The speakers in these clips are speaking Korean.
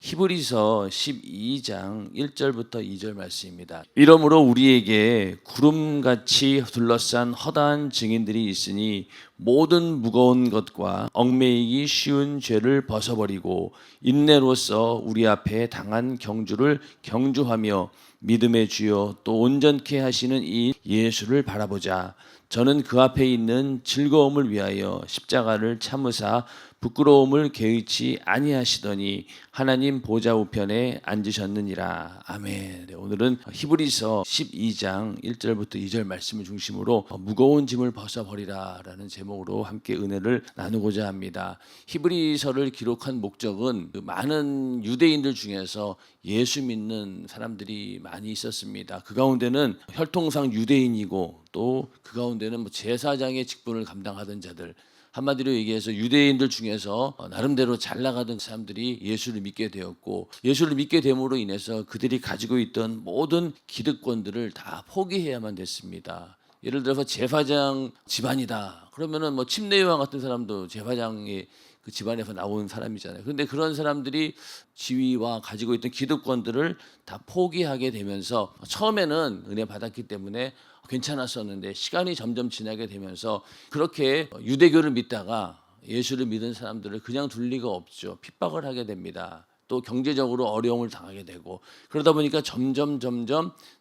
히브리서 12장 1절부터 2절 말씀입니다. 이러므로 우리에게 구름같이 둘러싼 허다한 증인들이 있으니 모든 무거운 것과 얽매이기 쉬운 죄를 벗어버리고 인내로써 우리 앞에 당한 경주를 경주하며 믿음의 주여 또 온전케 하시는 이 예수를 바라보자. 저는 그 앞에 있는 즐거움을 위하여 십자가를 참으사 부끄러움을 개의치 아니하시더니 하나님 보좌 우편에 앉으셨느니라. 아멘. 네, 오늘은 히브리서 12장 1절부터 2절 말씀을 중심으로 무거운 짐을 벗어버리라 라는 제목으로 함께 은혜를 나누고자 합니다. 히브리서를 기록한 목적은 많은 유대인들 중에서 예수 믿는 사람들이 많이 있었습니다. 그 가운데는 혈통상 유대인이고 또 그 가운데는 제사장의 직분을 감당하던 자들, 한마디로 얘기해서 유대인들 중에서 나름대로 잘 나가던 사람들이 예수를 믿게 되었고, 예수를 믿게 됨으로 인해서 그들이 가지고 있던 모든 기득권들을 다 포기해야만 됐습니다. 예를 들어서 제사장 집안이다 그러면은 침례요한 같은 사람도 제사장의 그 집안에서 나온 사람이잖아요. 그런데 그런 사람들이 지위와 가지고 있던 기득권들을 다 포기하게 되면서 처음에는 은혜 받았기 때문에 괜찮았었는데 시간이 점점 지나게 되면서 그렇게 유대교를 믿다가 예수를 믿은 사람들을 그냥 둘 리가 없죠. 핍박을 하게 됩니다. 또 경제적으로 어려움을 당하게 되고, 그러다 보니까 점점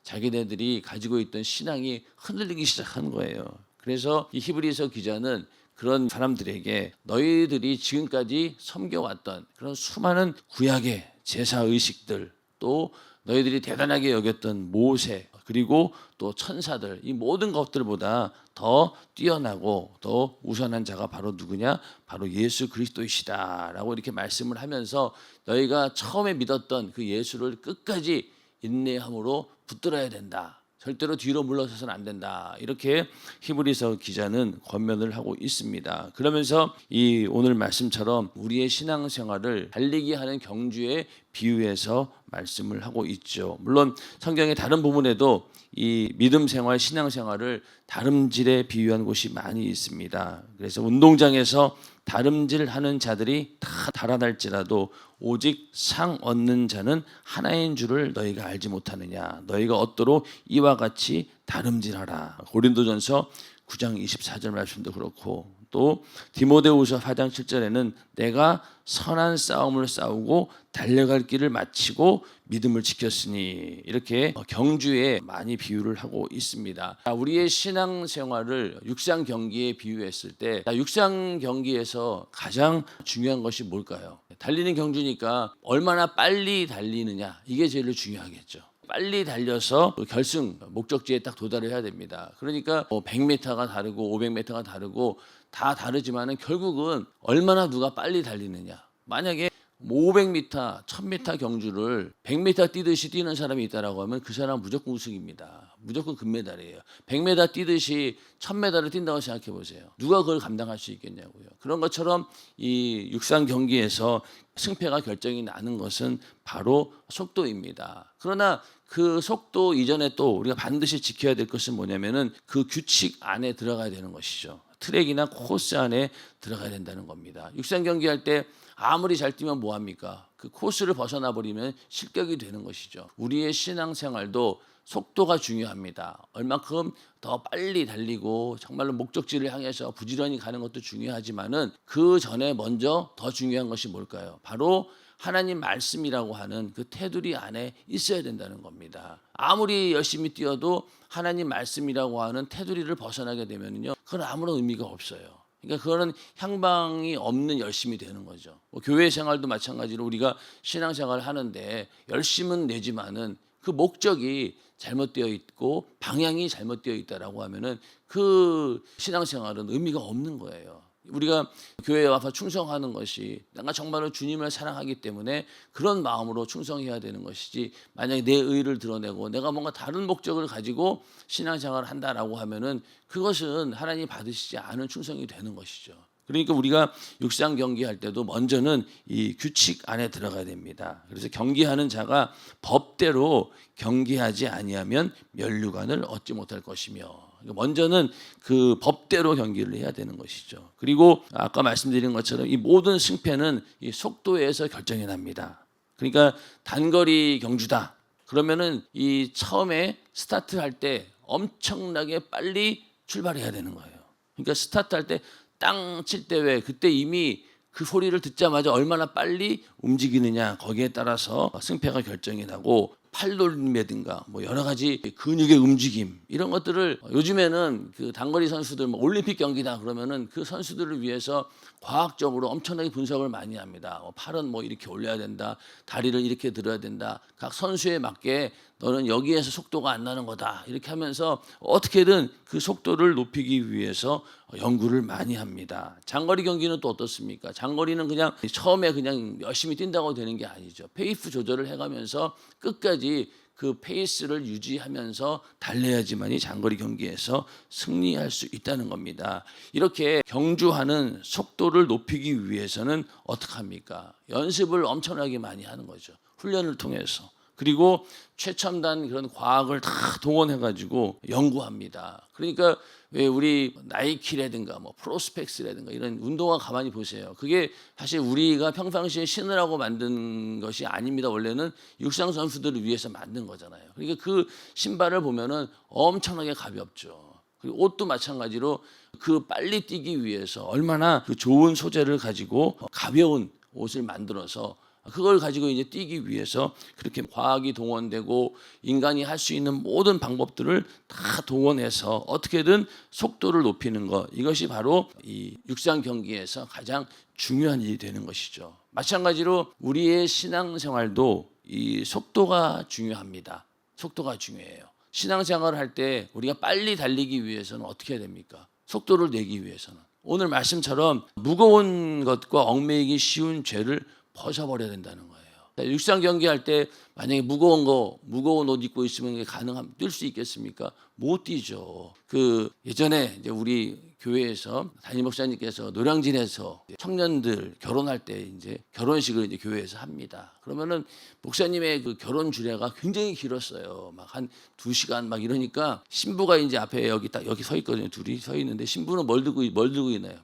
자기네들이 가지고 있던 신앙이 흔들리기 시작한 거예요. 그래서 이 히브리서 기자는 그런 사람들에게 너희들이 지금까지 섬겨왔던 그런 수많은 구약의 제사 의식들, 또 너희들이 대단하게 여겼던 모세, 그리고 또 천사들, 이 모든 것들보다 더 뛰어나고 더 우선한 자가 바로 누구냐? 바로 예수 그리스도이시다라고 이렇게 말씀을 하면서 너희가 처음에 믿었던 그 예수를 끝까지 인내함으로 붙들어야 된다. 절대로 뒤로 물러서서는 안 된다. 이렇게 히브리서 기자는 권면을 하고 있습니다. 그러면서 이 오늘 말씀처럼 우리의 신앙생활을 달리게 하는 경주에 비유해서 말씀을 하고 있죠. 물론 성경의 다른 부분에도 이 믿음 생활, 신앙 생활을 다름질에 비유한 곳이 많이 있습니다. 그래서 운동장에서 다름질하는 자들이 다 달아날지라도 오직 상 얻는 자는 하나인 줄을 너희가 알지 못하느냐. 너희가 얻도록 이와 같이 다름질하라. 고린도전서 9장 24절 말씀도 그렇고, 또 디모데후서 4장 7절에는 내가 선한 싸움을 싸우고 달려갈 길을 마치고 믿음을 지켰으니, 이렇게 경주에 많이 비유를 하고 있습니다. 우리의 신앙생활을 육상 경기에 비유했을 때 육상 경기에서 가장 중요한 것이 뭘까요? 달리는 경주니까 얼마나 빨리 달리느냐, 이게 제일 중요하겠죠. 빨리 달려서 결승 목적지에 딱 도달을 해야 됩니다. 그러니까 100m가 다르고 500m가 다르고 다 다르지만은 결국은 얼마나 누가 빨리 달리느냐. 만약에 500m, 1000m 경주를 100m 뛰듯이 뛰는 사람이 있다라고 하면 그 사람은 무조건 우승입니다. 무조건 금메달이에요. 100m 뛰듯이 1000m를 뛴다고 생각해 보세요. 누가 그걸 감당할 수 있겠냐고요. 그런 것처럼 이 육상 경기에서 승패가 결정이 나는 것은 바로 속도입니다. 그러나 그 속도 이전에 또 우리가 반드시 지켜야 될 것은 뭐냐면은 그 규칙 안에 들어가야 되는 것이죠. 트랙이나 코스 안에 들어가야 된다는 겁니다. 육상 경기할 때 아무리 잘 뛰면 뭐합니까? 그 코스를 벗어나 버리면 실격이 되는 것이죠. 우리의 신앙생활도 속도가 중요합니다. 얼마큼 더 빨리 달리고 정말로 목적지를 향해서 부지런히 가는 것도 중요하지만은 그 전에 먼저 더 중요한 것이 뭘까요? 바로 하나님 말씀이라고 하는 그 테두리 안에 있어야 된다는 겁니다. 아무리 열심히 뛰어도 하나님 말씀이라고 하는 테두리를 벗어나게 되면요, 그건 아무런 의미가 없어요. 그러니까 그거는 향방이 없는 열심이 되는 거죠. 교회 생활도 마찬가지로 우리가 신앙생활을 하는데 열심은 내지만은 그 목적이 잘못되어 있고 방향이 잘못되어 있다라고 하면은 그 신앙생활은 의미가 없는 거예요. 우리가 교회에 와서 충성하는 것이 내가 정말로 주님을 사랑하기 때문에 그런 마음으로 충성해야 되는 것이지, 만약에 내 의를 드러내고 내가 뭔가 다른 목적을 가지고 신앙생활을 한다라고 하면은 그것은 하나님이 받으시지 않은 충성이 되는 것이죠. 그러니까 우리가 육상 경기할 때도 먼저는 이 규칙 안에 들어가야 됩니다. 그래서 경기하는 자가 법대로 경기하지 아니하면 면류관을 얻지 못할 것이며, 먼저는 그 법대로 경기를 해야 되는 것이죠. 그리고 아까 말씀드린 것처럼 이 모든 승패는 이 속도에서 결정이 납니다. 그러니까 단거리 경주다. 그러면은 이 처음에 스타트할 때 엄청나게 빨리 출발해야 되는 거예요. 그러니까 스타트할 때 땅 칠 때 왜 그때 이미 그 소리를 듣자마자 얼마나 빨리 움직이느냐 거기에 따라서 승패가 결정이 나고 팔돌림이라든가 뭐 여러 가지 근육의 움직임 이런 것들을 요즘에는 그 단거리 선수들 뭐 올림픽 경기다 그러면은 그 선수들을 위해서 과학적으로 엄청나게 분석을 많이 합니다. 팔은 뭐 이렇게 올려야 된다, 다리를 이렇게 들어야 된다. 각 선수에 맞게 너는 여기에서 속도가 안 나는 거다. 이렇게 하면서 어떻게든 그 속도를 높이기 위해서 연구를 많이 합니다. 장거리 경기는 또 어떻습니까? 장거리는 그냥 처음에 그냥 열심히 뛴다고 되는 게 아니죠. 페이스 조절을 해가면서 끝까지 그 페이스를 유지하면서 달려야지만이 장거리 경기에서 승리할 수 있다는 겁니다. 이렇게 경주하는 속도를 높이기 위해서는 어떻게 합니까? 연습을 엄청나게 많이 하는 거죠. 훈련을 통해서. 그리고 최첨단 그런 과학을 다 동원해가지고 연구합니다. 그러니까 왜 우리 나이키라든가 뭐 프로스펙스라든가 이런 운동화 가만히 보세요. 그게 사실 우리가 평상시에 신으라고 만든 것이 아닙니다. 원래는 육상 선수들을 위해서 만든 거잖아요. 그러니까 그 신발을 보면은 엄청나게 가볍죠. 그리고 옷도 마찬가지로 그 빨리 뛰기 위해서 얼마나 그 좋은 소재를 가지고 가벼운 옷을 만들어서 그걸 가지고 이제 뛰기 위해서 그렇게 과학이 동원되고 인간이 할 수 있는 모든 방법들을 다 동원해서 어떻게든 속도를 높이는 것 이것이 바로 이 육상 경기에서 가장 중요한 일이 되는 것이죠. 마찬가지로 우리의 신앙생활도 이 속도가 중요합니다. 속도가 중요해요. 신앙생활을 할 때 우리가 빨리 달리기 위해서는 어떻게 해야 됩니까? 속도를 내기 위해서는 오늘 말씀처럼 무거운 것과 얽매이기 쉬운 죄를 벗어버려야 된다는 거예요. 육상 경기할 때 만약에 무거운 옷 입고 있으면 뛸 수 있겠습니까? 못 뛰죠. 그 예전에 이제 우리 교회에서 담임 목사님께서 노량진에서 청년들 결혼할 때 이제 결혼식을 이제 교회에서 합니다. 그러면은 목사님의 그 결혼 주례가 굉장히 길었어요. 막 한 2시간 막 이러니까 신부가 이제 앞에 여기 서 있거든요. 둘이 서 있는데 신부는 뭘 들고 있나요?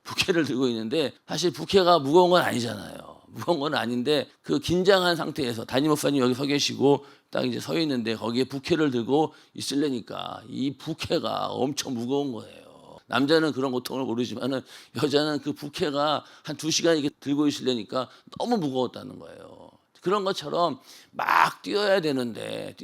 부케를 들고 있는데 사실 부케가 무거운 건 아니잖아요. 무거운 건 아닌데 그 긴장한 상태에서 담임 목사님 여기 서 계시고 딱 이제 서 있는데 거기에 부케를 들고 있으려니까 이 부케가 엄청 무거운 거예요. 남자는 그런 고통을 모르지만은 여자는 그 부케가 한 2시간 이렇게 들고 있으려니까 너무 무거웠다는 거예요. 그런 것처럼 막 뛰어야 되는데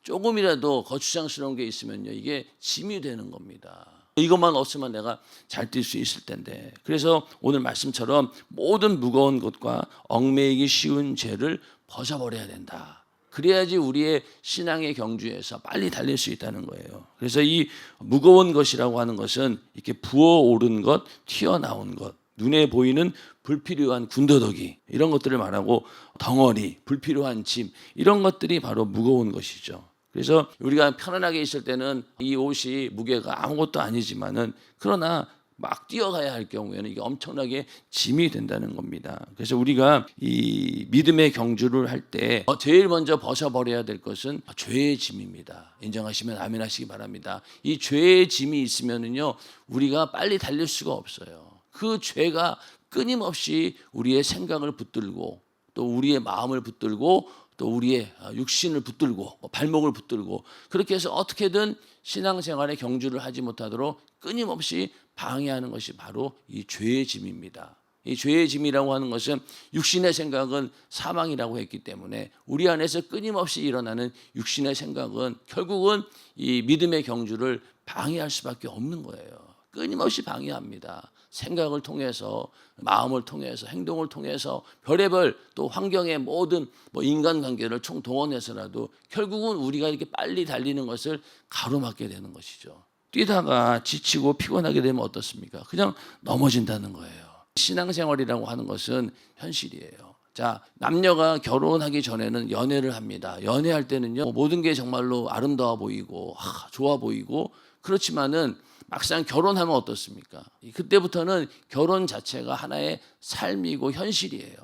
조금이라도 거추장스러운 게 있으면요 이게 짐이 되는 겁니다. 이것만 없으면 내가 잘 뛸 수 있을 텐데. 그래서 오늘 말씀처럼 모든 무거운 것과 얽매이기 쉬운 죄를 벗어버려야 된다. 그래야지 우리의 신앙의 경주에서 빨리 달릴 수 있다는 거예요. 그래서 이 무거운 것이라고 하는 것은 이렇게 부어오른 것, 튀어나온 것, 눈에 보이는 불필요한 군더더기 이런 것들을 말하고 덩어리, 불필요한 짐 이런 것들이 바로 무거운 것이죠. 그래서 우리가 편안하게 있을 때는 이 옷이 무게가 아무것도 아니지만은 그러나 막 뛰어가야 할 경우에는 이게 엄청나게 짐이 된다는 겁니다. 그래서 우리가 이 믿음의 경주를 할 때 제일 먼저 벗어버려야 될 것은 죄의 짐입니다. 인정하시면 아멘 하시기 바랍니다. 이 죄의 짐이 있으면은요 우리가 빨리 달릴 수가 없어요. 그 죄가 끊임없이 우리의 생각을 붙들고 또 우리의 마음을 붙들고 또 우리의 육신을 붙들고 발목을 붙들고 그렇게 해서 어떻게든 신앙생활의 경주를 하지 못하도록 끊임없이 방해하는 것이 바로 이 죄의 짐입니다. 이 죄의 짐이라고 하는 것은 육신의 생각은 사망이라고 했기 때문에 우리 안에서 끊임없이 일어나는 육신의 생각은 결국은 이 믿음의 경주를 방해할 수밖에 없는 거예요. 끊임없이 방해합니다. 생각을 통해서 마음을 통해서 행동을 통해서 별의별 또 환경의 모든 인간관계를 총동원해서라도 결국은 우리가 이렇게 빨리 달리는 것을 가로막게 되는 것이죠. 뛰다가 지치고 피곤하게 되면 어떻습니까? 그냥 넘어진다는 거예요. 신앙생활이라고 하는 것은 현실이에요. 자, 남녀가 결혼하기 전에는 연애를 합니다. 연애할 때는요 모든 게 정말로 아름다워 보이고 좋아 보이고 그렇지만은 막상 결혼하면 어떻습니까? 그때부터는 결혼 자체가 하나의 삶이고 현실이에요.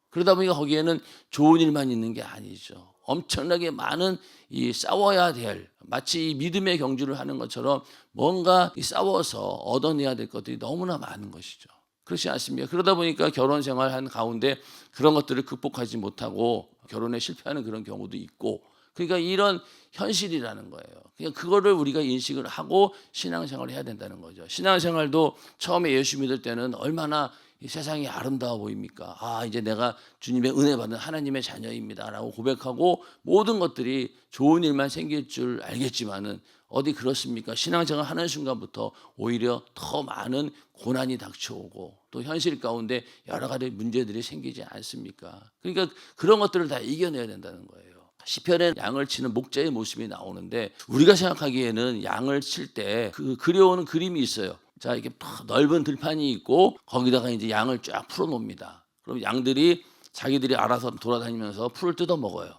그러다 보니까 거기에는 좋은 일만 있는 게 아니죠. 엄청나게 많은 이 싸워야 될 마치 이 믿음의 경주를 하는 것처럼 뭔가 싸워서 얻어내야 될 것들이 너무나 많은 것이죠. 그렇지 않습니까? 그러다 보니까 결혼 생활한 가운데 그런 것들을 극복하지 못하고 결혼에 실패하는 그런 경우도 있고, 그러니까 이런 현실이라는 거예요. 그냥 그거를 우리가 인식을 하고 신앙생활을 해야 된다는 거죠. 신앙생활도 처음에 예수 믿을 때는 얼마나 이 세상이 아름다워 보입니까? 아, 이제 내가 주님의 은혜 받은 하나님의 자녀입니다라고 고백하고 모든 것들이 좋은 일만 생길 줄 알겠지만은 어디 그렇습니까? 신앙생활 하는 순간부터 오히려 더 많은 고난이 닥쳐오고 또 현실 가운데 여러 가지 문제들이 생기지 않습니까? 그러니까 그런 것들을 다 이겨내야 된다는 거예요. 시편에 양을 치는 목자의 모습이 나오는데 우리가 생각하기에는 양을 칠 때 그 그려오는 그림이 있어요. 자, 이렇게 넓은 들판이 있고 거기다가 이제 양을 쫙 풀어 놓습니다. 그럼 양들이 자기들이 알아서 돌아다니면서 풀을 뜯어 먹어요.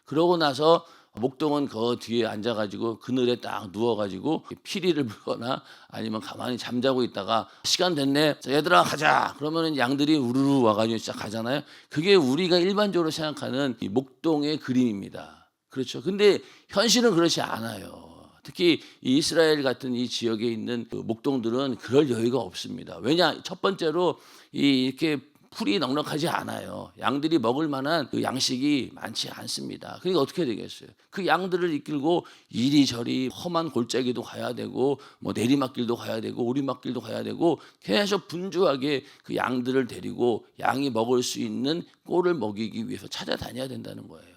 그러고 나서 목동은 그 뒤에 앉아가지고 그늘에 딱 누워가지고 피리를 불거나 아니면 가만히 잠자고 있다가 시간 됐네, 자, 얘들아 가자. 그러면 양들이 우르르 와가지고 진짜 가잖아요. 그게 우리가 일반적으로 생각하는 이 목동의 그림입니다. 그렇죠. 근데 현실은 그렇지 않아요. 특히 이 이스라엘 같은 이 지역에 있는 그 목동들은 그럴 여유가 없습니다. 왜냐? 첫 번째로 이렇게 풀이 넉넉하지 않아요. 양들이 먹을 만한 그 양식이 많지 않습니다. 그러니까 어떻게 되겠어요? 그 양들을 이끌고 이리저리 험한 골짜기도 가야 되고 뭐 내리막길도 가야 되고 오리막길도 가야 되고 계속 분주하게 그 양들을 데리고 양이 먹을 수 있는 꼴을 먹이기 위해서 찾아다녀야 된다는 거예요.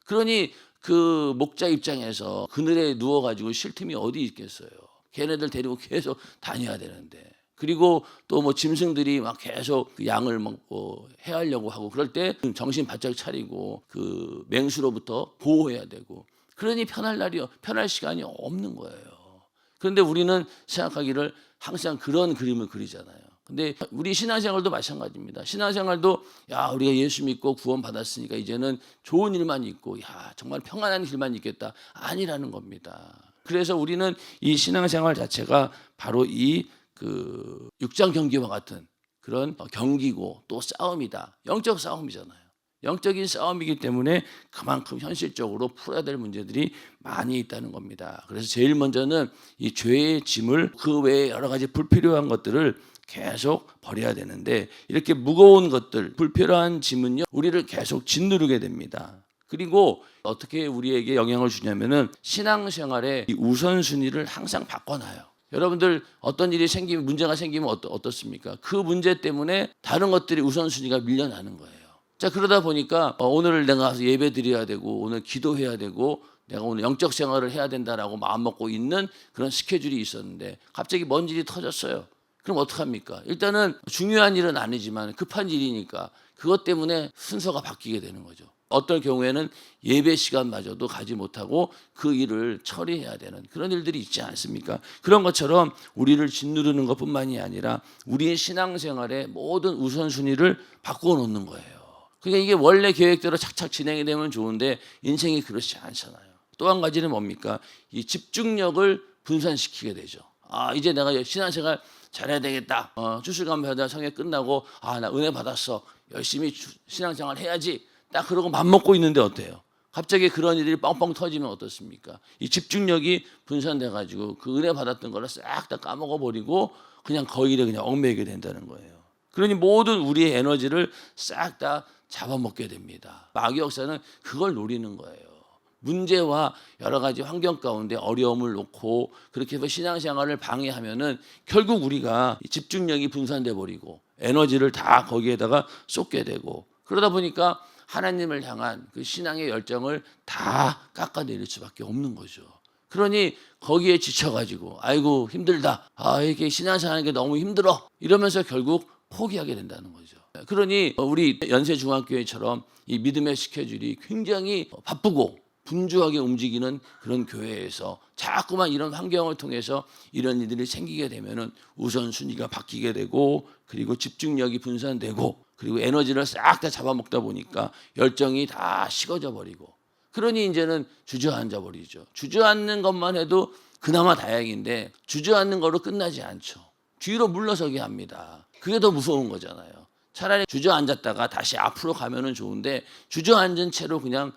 그러니 그 목자 입장에서 그늘에 누워가지고 쉴 틈이 어디 있겠어요. 걔네들 데리고 계속 다녀야 되는데, 그리고 또 뭐 짐승들이 막 계속 그 양을 먹고 해하려고 하고 그럴 때 정신 바짝 차리고 그 맹수로부터 보호해야 되고, 그러니 편할 시간이 없는 거예요. 그런데 우리는 생각하기를 항상 그런 그림을 그리잖아요. 근데 우리 신앙생활도 마찬가지입니다. 신앙생활도 야, 우리가 예수 믿고 구원 받았으니까 이제는 좋은 일만 있고 야, 정말 평안한 길만 있겠다, 아니라는 겁니다. 그래서 우리는 이 신앙생활 자체가 바로 이 그 육장 경기와 같은 그런 경기고 또 싸움이다. 영적 싸움이잖아요. 영적인 싸움이기 때문에 그만큼 현실적으로 풀어야 될 문제들이 많이 있다는 겁니다. 그래서 제일 먼저는 이 죄의 짐을, 그 외에 여러 가지 불필요한 것들을 계속 버려야 되는데, 이렇게 무거운 것들, 불필요한 짐은요, 우리를 계속 짓누르게 됩니다. 그리고 어떻게 우리에게 영향을 주냐면은 신앙생활의 이 우선순위를 항상 바꿔놔요. 여러분들 어떤 일이 생기면, 문제가 생기면 어떻습니까? 그 문제 때문에 다른 것들이 우선순위가 밀려나는 거예요. 자, 그러다 보니까 오늘 내가 가서 예배 드려야 되고 오늘 기도해야 되고 내가 오늘 영적 생활을 해야 된다라고 마음 먹고 있는 그런 스케줄이 있었는데 갑자기 먼 일이 터졌어요. 그럼 어떡합니까? 일단은 중요한 일은 아니지만 급한 일이니까 그것 때문에 순서가 바뀌게 되는 거죠. 어떤 경우에는 예배 시간마저도 가지 못하고 그 일을 처리해야 되는 그런 일들이 있지 않습니까? 그런 것처럼 우리를 짓누르는 것뿐만이 아니라 우리의 신앙생활의 모든 우선순위를 바꿔놓는 거예요. 그러니까 이게 원래 계획대로 착착 진행이 되면 좋은데 인생이 그렇지 않잖아요. 또 한 가지는 뭡니까? 이 집중력을 분산시키게 되죠. 아, 이제 내가 신앙생활 잘해야 되겠다. 주술감사자 성회 끝나고 아, 나 은혜 받았어. 열심히 신앙생활 해야지. 딱 그러고 맘먹고 있는데 어때요? 갑자기 그런 일들이 뻥뻥 터지면 어떻습니까? 이 집중력이 분산돼 가지고 그 은혜 받았던 거를 싹 다 까먹어 버리고 그냥 거기에 그냥 얽매이게 된다는 거예요. 그러니 모든 우리의 에너지를 싹 다 잡아먹게 됩니다. 마귀 역사는 그걸 노리는 거예요. 문제와 여러 가지 환경 가운데 어려움을 놓고 그렇게 해서 신앙생활을 방해하면은 결국 우리가 집중력이 분산돼 버리고 에너지를 다 거기에다가 쏟게 되고, 그러다 보니까 하나님을 향한 그 신앙의 열정을 다 깎아내릴 수밖에 없는 거죠. 그러니 거기에 지쳐가지고 아이고 힘들다, 아 이렇게 신앙생활하는 게 너무 힘들어, 이러면서 결국 포기하게 된다는 거죠. 그러니 우리 연세중앙교회처럼 이 믿음의 스케줄이 굉장히 바쁘고 분주하게 움직이는 그런 교회에서 자꾸만 이런 환경을 통해서 이런 일들이 생기게 되면은 우선순위가 바뀌게 되고, 그리고 집중력이 분산되고, 그리고 에너지를 싹 다 잡아먹다 보니까 열정이 다 식어져 버리고, 그러니 이제는 주저앉아 버리죠. 주저앉는 것만 해도 그나마 다행인데 주저앉는 거로 끝나지 않죠. 뒤로 물러서게 합니다. 그게 더 무서운 거잖아요. 차라리 주저앉았다가 다시 앞으로 가면은 좋은데 주저앉은 채로 그냥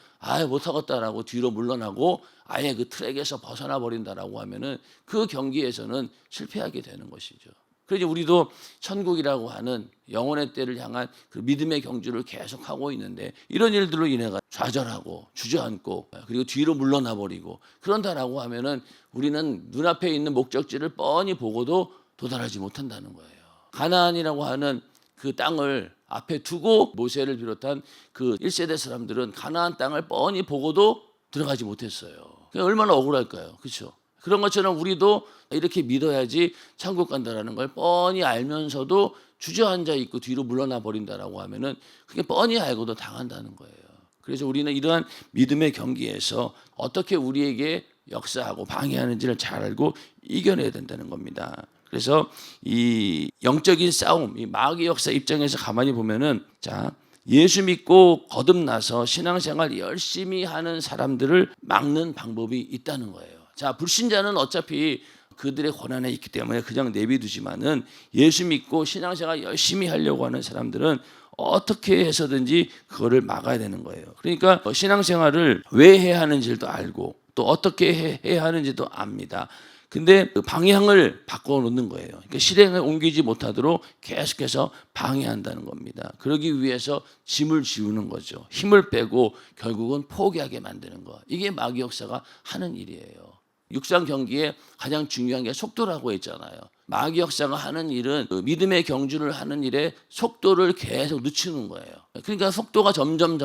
못하겠다라고 뒤로 물러나고 아예 그 트랙에서 벗어나 버린다라고 하면은 그 경기에서는 실패하게 되는 것이죠. 그래서 우리도 천국이라고 하는 영혼의 때를 향한 그 믿음의 경주를 계속하고 있는데 이런 일들로 인해가 좌절하고 주저앉고 그리고 뒤로 물러나 버리고 그런다라고 하면은 우리는 눈앞에 있는 목적지를 뻔히 보고도 도달하지 못한다는 거예요. 가나안이라고 하는 그 땅을 앞에 두고 모세를 비롯한 그 1세대 사람들은 가나안 땅을 뻔히 보고도 들어가지 못했어요. 얼마나 억울할까요? 그렇죠? 그런 것처럼 우리도 이렇게 믿어야지 천국 간다라는 걸 뻔히 알면서도 주저앉아 있고 뒤로 물러나 버린다라고 하면은 그게 뻔히 알고도 당한다는 거예요. 그래서 우리는 이러한 믿음의 경기에서 어떻게 우리에게 역사하고 방해하는지를 잘 알고 이겨내야 된다는 겁니다. 그래서 이 영적인 싸움, 이 마귀의 역사 입장에서 가만히 보면은 자, 예수 믿고 거듭나서 신앙생활 열심히 하는 사람들을 막는 방법이 있다는 거예요. 자, 불신자는 어차피 그들의 권한에 있기 때문에 그냥 내비두지만은 예수 믿고 신앙생활 열심히 하려고 하는 사람들은 어떻게 해서든지 그거를 막아야 되는 거예요. 그러니까 신앙생활을 왜 해야 하는지도 알고 또 어떻게 해야 하는지도 압니다. 근데 그 방향을 바꿔놓는 거예요. 그러니까 실행에 옮기지 못하도록 계속해서 방해한다는 겁니다. 그러기 위해서 짐을 지우는 거죠. 힘을 빼고 결국은 포기하게 만드는 거. 이게 마귀 역사가 하는 일이에요. 육상 경기에 가장 중요한 게 속도라고 했잖아요. 마귀 역사가 하는 일은 그 믿음의 경주를 하는 일에 속도를 계속 늦추는 거예요. 그러니까 속도가 점점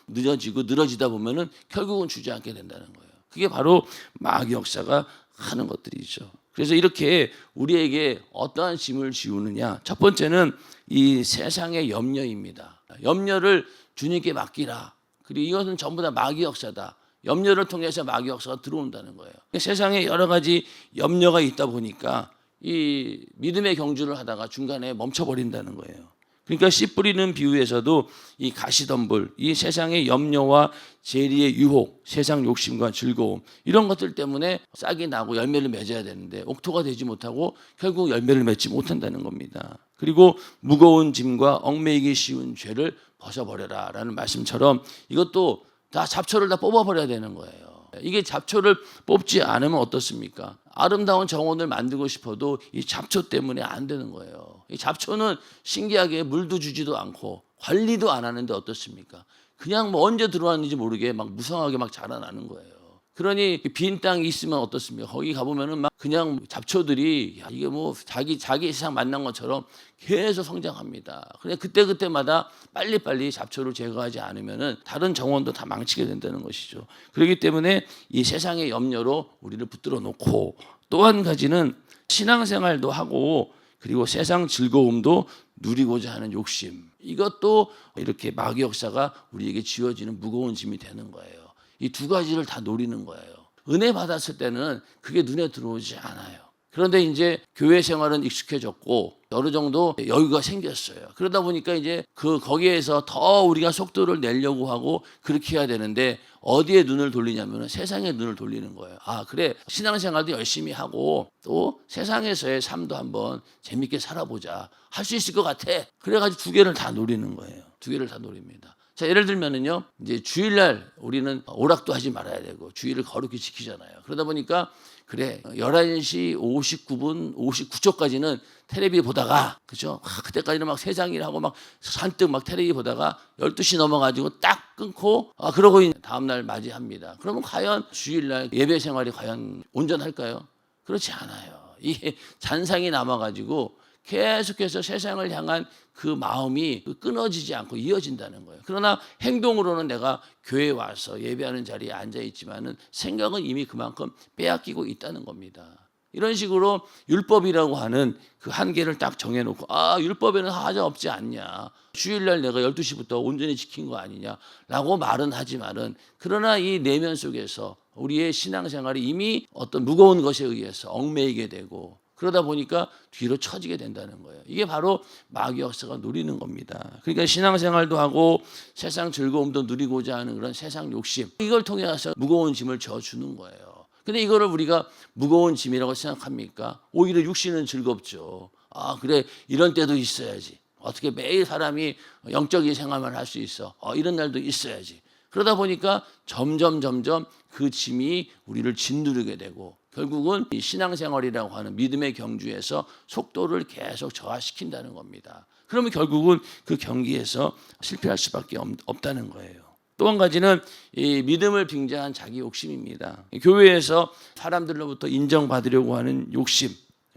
늦어지고 늘어지다 보면은 결국은 주저앉게 된다는 거예요. 그게 바로 마귀 역사가 하는 것들이죠. 그래서 이렇게 우리에게 어떠한 짐을 지우느냐. 첫 번째는 이 세상의 염려입니다. 염려를 주님께 맡기라. 그리고 이것은 전부 다 마귀 역사다. 염려를 통해서 마귀 역사가 들어온다는 거예요. 세상에 여러 가지 염려가 있다 보니까 이 믿음의 경주를 하다가 중간에 멈춰버린다는 거예요. 그러니까 씨 뿌리는 비유에서도 이 가시덤불, 이 세상의 염려와 재리의 유혹, 세상 욕심과 즐거움 이런 것들 때문에 싹이 나고 열매를 맺어야 되는데 옥토가 되지 못하고 결국 열매를 맺지 못한다는 겁니다. 그리고 무거운 짐과 얽매이기 쉬운 죄를 벗어버려라 라는 말씀처럼 이것도 다 잡초를 다 뽑아버려야 되는 거예요. 이게 잡초를 뽑지 않으면 어떻습니까? 아름다운 정원을 만들고 싶어도 이 잡초 때문에 안 되는 거예요. 이 잡초는 신기하게 물도 주지도 않고 관리도 안 하는데 어떻습니까? 그냥 뭐 언제 들어왔는지 모르게 막 무성하게 막 자라나는 거예요. 그러니 빈 땅이 있으면 어떻습니까? 거기 가보면은 막 그냥 잡초들이 야, 이게 뭐 자기 세상 만난 것처럼 계속 성장합니다. 그냥 그때마다 빨리빨리 잡초를 제거하지 않으면은 다른 정원도 다 망치게 된다는 것이죠. 그렇기 때문에 이 세상의 염려로 우리를 붙들어 놓고 또 한 가지는 신앙생활도 하고 그리고 세상 즐거움도 누리고자 하는 욕심. 이것도 이렇게 마귀 역사가 우리에게 지어지는 무거운 짐이 되는 거예요. 이 두 가지를 다 노리는 거예요. 은혜 받았을 때는 그게 눈에 들어오지 않아요. 그런데 이제 교회 생활은 익숙해졌고 어느 정도 여유가 생겼어요. 그러다 보니까 이제 거기에서 더 우리가 속도를 내려고 하고 그렇게 해야 되는데 어디에 눈을 돌리냐면 세상에 눈을 돌리는 거예요. 아, 그래. 신앙생활도 열심히 하고 또 세상에서의 삶도 한번 재밌게 살아보자. 할 수 있을 것 같아. 그래가지고 두 개를 다 노리는 거예요. 두 개를 다 노립니다. 자, 예를 들면은요, 이제 주일날 우리는 오락도 하지 말아야 되고, 주일을 거룩히 지키잖아요. 그러다 보니까, 그래, 11시 59분, 59초까지는 텔레비 보다가, 그죠? 그때까지는 막 세상일 하고 막 잔뜩 막 텔레비 보다가 12시 넘어가지고 딱 끊고, 그러고 다음날 맞이합니다. 그러면 과연 주일날 예배 생활이 과연 온전할까요? 그렇지 않아요. 이게 잔상이 남아가지고, 계속해서 세상을 향한 그 마음이 끊어지지 않고 이어진다는 거예요. 그러나 행동으로는 내가 교회에 와서 예배하는 자리에 앉아 있지만은 생각은 이미 그만큼 빼앗기고 있다는 겁니다. 이런 식으로 율법이라고 하는 그 한계를 딱 정해놓고 율법에는 하자 없지 않냐. 주일날 내가 12시부터 온전히 지킨 거 아니냐라고 말은 하지만은 그러나 이 내면 속에서 우리의 신앙생활이 이미 어떤 무거운 것에 의해서 얽매이게 되고 그러다 보니까 뒤로 처지게 된다는 거예요. 이게 바로 마귀 역사가 누리는 겁니다. 그러니까 신앙생활도 하고 세상 즐거움도 누리고자 하는 그런 세상 욕심 이걸 통해서 무거운 짐을 져주는 거예요. 근데 이거를 우리가 무거운 짐이라고 생각합니까? 오히려 육신은 즐겁죠. 그래 이런 때도 있어야지. 어떻게 매일 사람이 영적인 생활만 할 수 있어. 이런 날도 있어야지. 그러다 보니까 점점 그 짐이 우리를 짓누르게 되고 결국은 이 신앙생활이라고 하는 믿음의 경주에서 속도를 계속 저하시킨다는 겁니다. 그러면 결국은 그 경기에서 실패할 수밖에 없다는 거예요. 또 한 가지는 이 믿음을 빙자한 자기 욕심입니다. 교회에서 사람들로부터 인정받으려고 하는 욕심,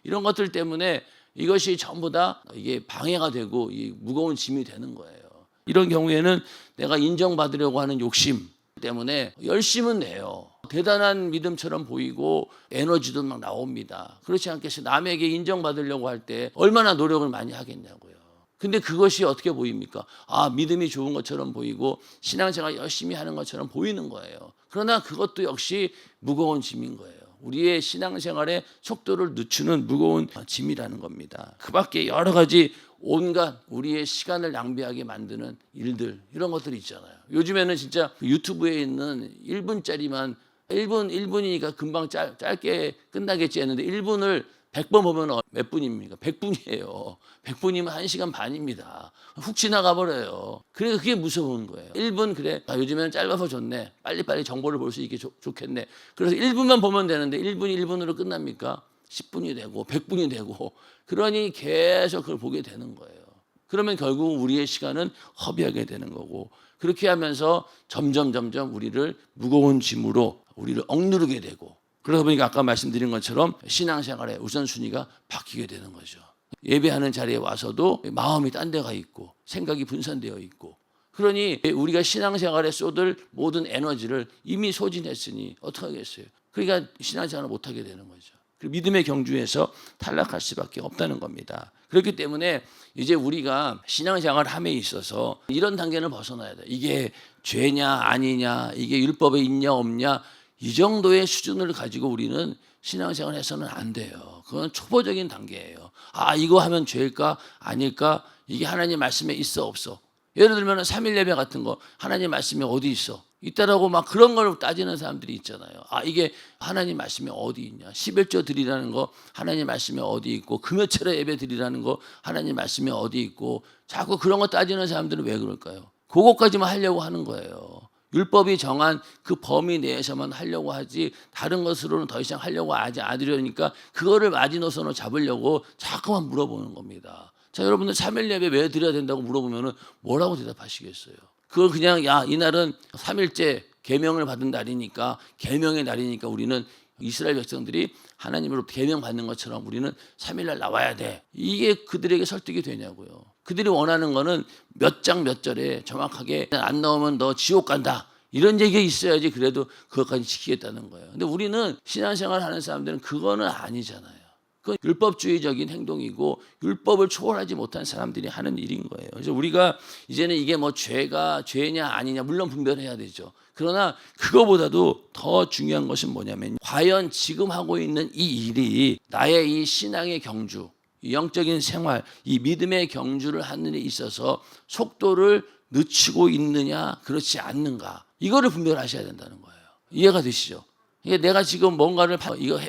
이런 것들 때문에 이것이 전부 다 이게 방해가 되고 이 무거운 짐이 되는 거예요. 이런 경우에는 내가 인정받으려고 하는 욕심 때문에 열심은 내요. 대단한 믿음처럼 보이고 에너지도 막 나옵니다. 그렇지 않겠어요? 남에게 인정받으려고 할 때 얼마나 노력을 많이 하겠냐고요. 근데 그것이 어떻게 보입니까? 아, 믿음이 좋은 것처럼 보이고 신앙생활 열심히 하는 것처럼 보이는 거예요. 그러나 그것도 역시 무거운 짐인 거예요. 우리의 신앙생활의 속도를 늦추는 무거운 짐이라는 겁니다. 그 밖에 여러 가지 온갖 우리의 시간을 낭비하게 만드는 일들, 이런 것들이 있잖아요. 요즘에는 진짜 유튜브에 있는 1분짜리만 1분이니까 금방 짧게 끝나겠지 했는데 1분을 100번 보면 몇 분입니까? 100분이에요. 100분이면 1시간 반입니다. 훅 지나가 버려요. 그러니까 그게 무서운 거예요. 1분 그래. 요즘에는 짧아서 좋네. 빨리빨리 정보를 볼 수 있게 좋겠네. 그래서 1분만 보면 되는데 1분이 1분으로 끝납니까? 10분이 되고 100분이 되고, 그러니 계속 그걸 보게 되는 거예요. 그러면 결국 우리의 시간은 허비하게 되는 거고, 그렇게 하면서 점점 우리를 무거운 짐으로 우리를 억누르게 되고, 그러다 보니까 아까 말씀드린 것처럼 신앙생활의 우선순위가 바뀌게 되는 거죠. 예배하는 자리에 와서도 마음이 딴 데가 있고 생각이 분산되어 있고, 그러니 우리가 신앙생활에 쏟을 모든 에너지를 이미 소진했으니 어떡하겠어요. 그러니까 신앙생활을 못하게 되는 거죠. 믿음의 경주에서 탈락할 수밖에 없다는 겁니다. 그렇기 때문에 이제 우리가 신앙생활을 함에 있어서 이런 단계는 벗어나야 돼요. 이게 죄냐 아니냐, 이게 율법에 있냐 없냐, 이 정도의 수준을 가지고 우리는 신앙생활을 해서는 안 돼요. 그건 초보적인 단계예요. 아, 이거 하면 죄일까 아닐까, 이게 하나님 말씀에 있어 없어. 예를 들면 3일 예배 같은 거 하나님 말씀이 어디 있어? 있다라고 막 그런 걸 따지는 사람들이 있잖아요. 아, 이게 하나님 말씀이 어디 있냐? 11조 드리라는 거 하나님 말씀이 어디 있고, 금요철에 예배 드리라는 거 하나님 말씀이 어디 있고, 자꾸 그런 거 따지는 사람들은 왜 그럴까요? 그것까지만 하려고 하는 거예요. 율법이 정한 그 범위 내에서만 하려고 하지 다른 것으로는 더 이상 하려고 하지 않으려니까 그거를 마지노선으로 잡으려고 자꾸만 물어보는 겁니다. 자, 여러분들 3일 예배 왜 드려야 된다고 물어보면 뭐라고 대답하시겠어요? 그걸 그냥 야, 이날은 3일째 계명을 받은 날이니까, 계명의 날이니까 우리는 이스라엘 백성들이 하나님으로 계명 받는 것처럼 우리는 3일날 나와야 돼. 이게 그들에게 설득이 되냐고요. 그들이 원하는 거는 몇 장 몇 절에 정확하게 안 나오면 너 지옥 간다, 이런 얘기가 있어야지 그래도 그것까지 지키겠다는 거예요. 근데 우리는 신앙생활 하는 사람들은 그거는 아니잖아요. 그건 율법주의적인 행동이고 율법을 초월하지 못한 사람들이 하는 일인 거예요. 그래서 우리가 이제는 이게 뭐 죄냐 아니냐 물론 분별해야 되죠. 그러나 그거보다도 더 중요한 것은 뭐냐면, 과연 지금 하고 있는 이 일이 나의 이 신앙의 경주, 이 영적인 생활, 이 믿음의 경주를 하는 데 있어서 속도를 늦추고 있느냐 그렇지 않는가, 이거를 분별하셔야 된다는 거예요. 이해가 되시죠? 이게 내가 지금 뭔가를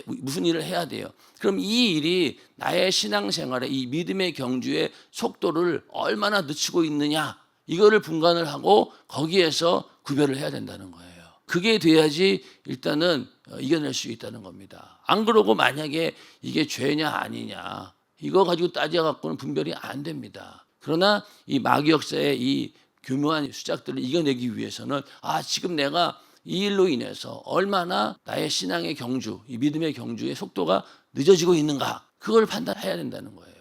무슨 일을 해야 돼요. 그럼 이 일이 나의 신앙생활에 이 믿음의 경주의 속도를 얼마나 늦추고 있느냐, 이거를 분간을 하고 거기에서 구별을 해야 된다는 거예요. 그게 돼야지 일단은 이겨낼 수 있다는 겁니다. 안 그러고 만약에 이게 죄냐 아니냐 이거 가지고 따져갖고는 분별이 안 됩니다. 그러나 이 마귀 역사의 이 교묘한 수작들을 이겨내기 위해서는 지금 내가 이 일로 인해서 얼마나 나의 신앙의 경주, 이 믿음의 경주의 속도가 늦어지고 있는가, 그걸 판단해야 된다는 거예요.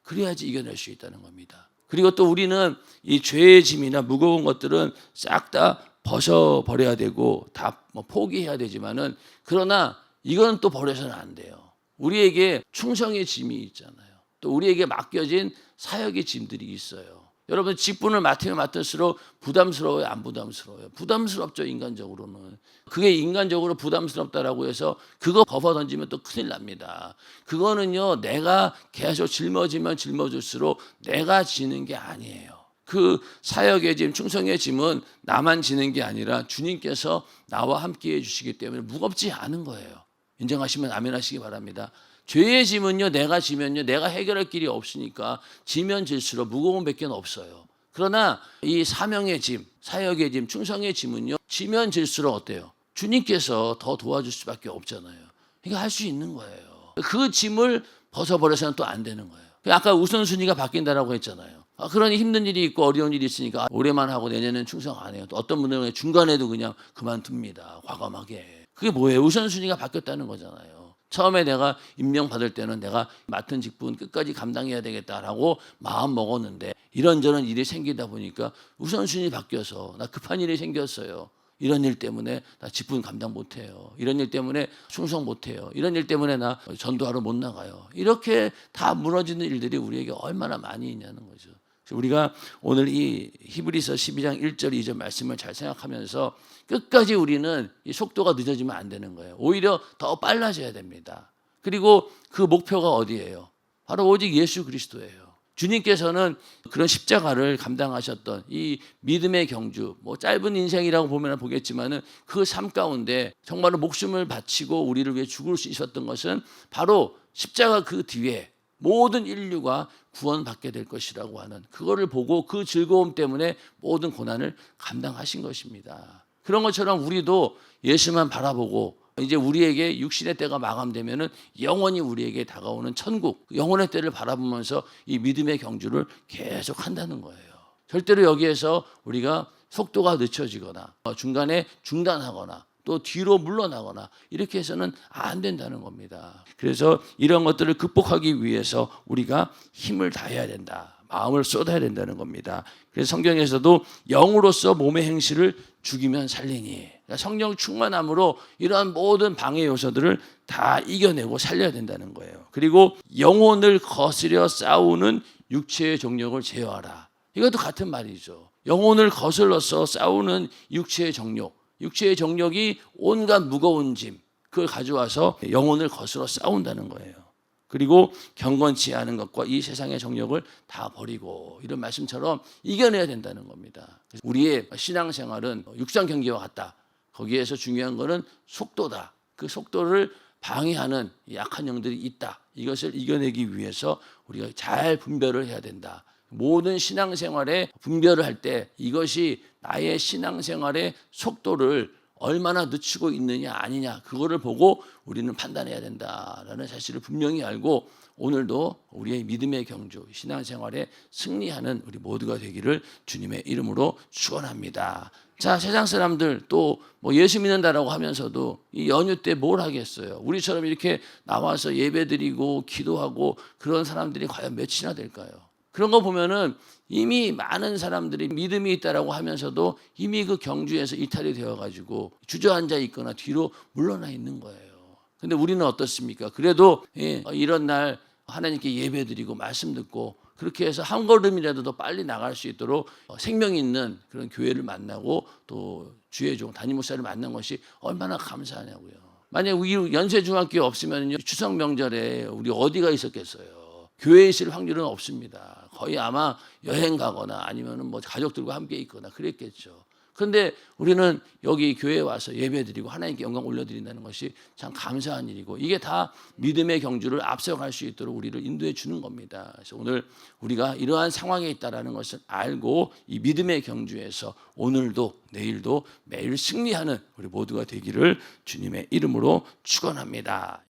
그래야지 이겨낼 수 있다는 겁니다. 그리고 또 우리는 이 죄의 짐이나 무거운 것들은 싹 다 벗어버려야 되고 다 포기해야 되지만은, 그러나 이건 또 버려서는 안 돼요. 우리에게 충성의 짐이 있잖아요. 또 우리에게 맡겨진 사역의 짐들이 있어요. 여러분, 직분을 맡으면 맡을수록 부담스러워요, 안 부담스러워요? 부담스럽죠, 인간적으로는. 그게 인간적으로 부담스럽다라고 해서 그거 벗어 던지면 또 큰일 납니다. 그거는요, 내가 계속 짊어지면 짊어질수록 내가 지는 게 아니에요. 그 사역의 짐, 충성의 짐은 나만 지는 게 아니라 주님께서 나와 함께 해주시기 때문에 무겁지 않은 거예요. 인정하시면 아멘 하시기 바랍니다. 죄의 짐은요, 내가 지면요, 내가 해결할 길이 없으니까 지면 질수록 무거운 밖에 없어요. 그러나 이 사명의 짐, 사역의 짐, 충성의 짐은요, 지면 질수록 어때요? 주님께서 더 도와줄 수밖에 없잖아요. 이거 할 수 있는 거예요. 그 짐을 벗어버려서는 또 안 되는 거예요. 아까 우선순위가 바뀐다라고 했잖아요. 그러니 힘든 일이 있고 어려운 일이 있으니까 올해만 하고 내년에는 충성 안 해요. 또 어떤 분들은 중간에도 그냥 그만둡니다. 과감하게. 그게 뭐예요? 우선순위가 바뀌었다는 거잖아요. 처음에 내가 임명받을 때는 내가 맡은 직분 끝까지 감당해야 되겠다라고 마음 먹었는데 이런저런 일이 생기다 보니까 우선순위 바뀌어서 나 급한 일이 생겼어요. 이런 일 때문에 나 직분 감당 못해요. 이런 일 때문에 충성 못해요. 이런 일 때문에 나 전도하러 못 나가요. 이렇게 다 무너지는 일들이 우리에게 얼마나 많이 있냐는 거죠. 우리가 오늘 이 히브리서 12장 1절 2절 말씀을 잘 생각하면서 끝까지 우리는 이 속도가 늦어지면 안 되는 거예요. 오히려 더 빨라져야 됩니다. 그리고 그 목표가 어디예요? 바로 오직 예수 그리스도예요. 주님께서는 그런 십자가를 감당하셨던 이 믿음의 경주, 뭐 짧은 인생이라고 보면 보겠지만은 그 삶 가운데 정말로 목숨을 바치고 우리를 위해 죽을 수 있었던 것은 바로 십자가 그 뒤에 모든 인류가 구원받게 될 것이라고 하는 그거를 보고 그 즐거움 때문에 모든 고난을 감당하신 것입니다. 그런 것처럼 우리도 예수만 바라보고 이제 우리에게 육신의 때가 마감되면은 영원히 우리에게 다가오는 천국, 영혼의 때를 바라보면서 이 믿음의 경주를 계속 한다는 거예요. 절대로 여기에서 우리가 속도가 늦춰지거나 중간에 중단하거나 또 뒤로 물러나거나 이렇게 해서는 안 된다는 겁니다. 그래서 이런 것들을 극복하기 위해서 우리가 힘을 다해야 된다. 마음을 쏟아야 된다는 겁니다. 그래서 성경에서도 영으로서 몸의 행실을 죽이면 살리니, 성령 충만함으로 이러한 모든 방해 요소들을 다 이겨내고 살려야 된다는 거예요. 그리고 영혼을 거스려 싸우는 육체의 정욕을 제어하라. 이것도 같은 말이죠. 영혼을 거슬러서 싸우는 육체의 정욕, 육체의 정욕이 온갖 무거운 짐, 그걸 가져와서 영혼을 거슬러 싸운다는 거예요. 그리고 경건치 않은 것과 이 세상의 정욕을 다 버리고 이런 말씀처럼 이겨내야 된다는 겁니다. 우리의 신앙생활은 육상 경기와 같다. 거기에서 중요한 것은 속도다. 그 속도를 방해하는 약한 영들이 있다. 이것을 이겨내기 위해서 우리가 잘 분별을 해야 된다. 모든 신앙생활에 분별을 할 때 이것이 나의 신앙생활의 속도를 얼마나 늦추고 있느냐 아니냐 그거를 보고 우리는 판단해야 된다라는 사실을 분명히 알고 오늘도 우리의 믿음의 경주 신앙생활에 승리하는 우리 모두가 되기를 주님의 이름으로 축원합니다. 자, 세상 사람들 또 뭐 예수 믿는다라고 하면서도 이 연휴 때 뭘 하겠어요? 우리처럼 이렇게 나와서 예배드리고 기도하고 그런 사람들이 과연 몇이나 될까요? 그런 거 보면은 이미 많은 사람들이 믿음이 있다라고 하면서도 이미 그 경주에서 이탈이 되어가지고 주저앉아 있거나 뒤로 물러나 있는 거예요. 근데 우리는 어떻습니까? 그래도 이런 날 하나님께 예배드리고 말씀 듣고 그렇게 해서 한 걸음이라도 더 빨리 나갈 수 있도록 생명 있는 그런 교회를 만나고 또 주의 종 담임 목사를 만난 것이 얼마나 감사하냐고요. 만약 우리 연세중학교 없으면 추석 명절에 우리 어디가 있었겠어요? 교회에 있을 확률은 없습니다. 거의 아마 여행 가거나 아니면 뭐 가족들과 함께 있거나 그랬겠죠. 그런데 우리는 여기 교회에 와서 예배드리고 하나님께 영광 올려드린다는 것이 참 감사한 일이고 이게 다 믿음의 경주를 앞서갈 수 있도록 우리를 인도해 주는 겁니다. 그래서 오늘 우리가 이러한 상황에 있다는 것을 알고 이 믿음의 경주에서 오늘도 내일도 매일 승리하는 우리 모두가 되기를 주님의 이름으로 축원합니다.